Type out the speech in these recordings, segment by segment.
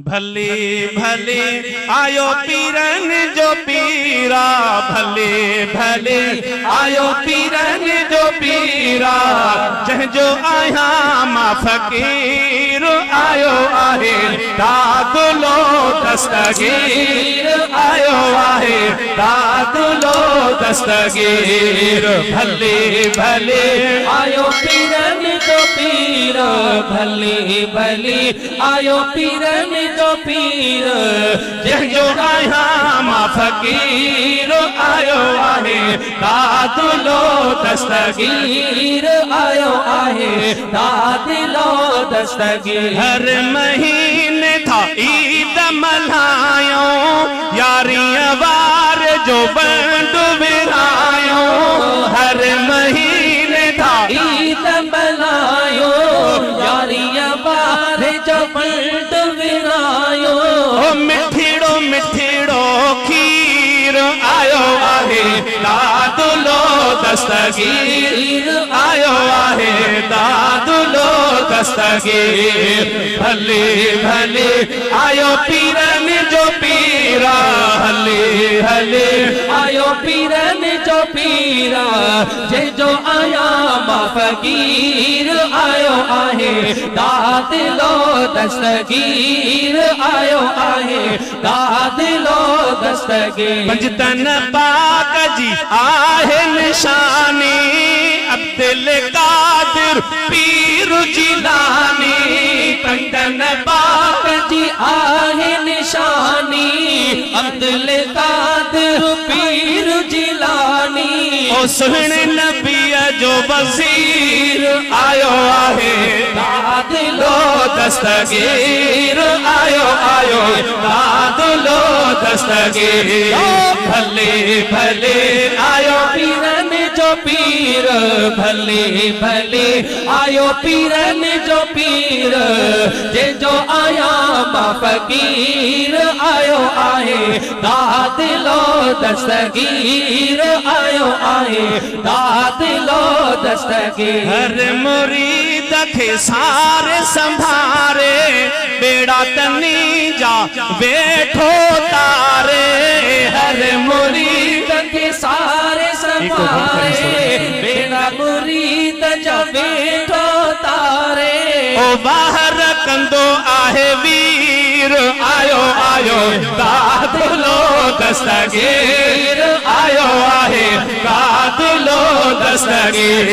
भले भले आयो पीरन जो पीरा, भले भले आयो पीरन जो पीरा, जंहिंजो आहियां मां फ़कीर आयो आहे दादुलो दस्तगीर आयो आहे दादुलो दस्तगीर। भले भले आयो पीरन जो पीर, भले भले आयो पीरन जो पीर, जंहिंजो आहियां मां फ़कीर आयो आहे दादुलो दस्तगीर आयो आहे दादिलो दस्तगीर। हर महीने था ईद मल्हायो, यारियां वार जो बंड विरायो। हर महीने था ईद मल्हायो, यारियां वार जो बंड विरायो। मिठिड़ो मिठिड़ो खीर आयो आहे दादुलो दस्तगीर आयो आहे दादुलो दस्तगीर। भले भले आयो पीरन जो पीरा, हले हले आयो पीरन जो पीरा, जंहिंजो आया मां फ़कीर आयो आहे दादिलो दस्तगीर आयो आहे दादिलो दस्तगीर। पंजतन पाक जी आहे निशानी, अब्दुल कादिर पीर जिलानी। पंजतन पाक जी आहे निशानी, अब्दुल कादिर पीर जिलानी। ओ सुहिणे नबीअ जो वज़ीर आयो आहे दादिलो दस्तगीर आयो आयो दादिलो दस्तगीर। भले भले आयो पीरन जो पीर, भले भले आयो पीरन जो पीर, जंहिंजो आया मां फ़कीर आयो आहे दादिलो दस्तगीर आयो आहे दादिलो दस्तगीर। हर मुरीद खे सारे संभारे, बेड़ा तनी जा वेठो तारे। हर मुरीद के सारे संभारे, बेड़ा मुरीद जा वेठो तारे। ओ बाहर कंदो आहे वीर आयो आयो दादुलो दस्तगीर आयो आहे दादुलो दस्तगीर।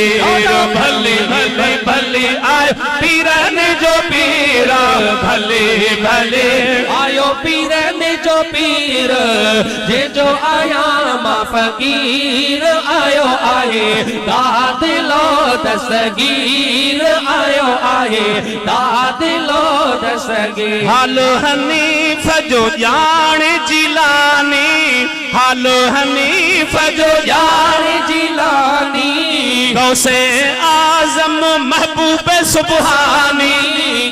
भले भले भले आयो पीरन जो पीरा, भले भले आयो पीरन जो पीर, जंहिंजो आया मां फ़कीर आयो आहे दादिलो दस्तगीर आयो आहे दादिलो दस्तगीर। हालो हनीफ जो ॼाण जिलानी, हालो हनीफ जो यार जिलानी। गौसे आजम महबूब सुबहानी,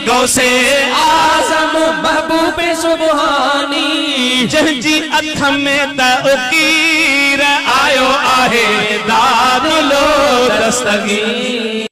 गौसे आज़म महबूब सुबहानी। जंहिंजी अख में त उकीर आयो आहे दादुलो दस्तगीर।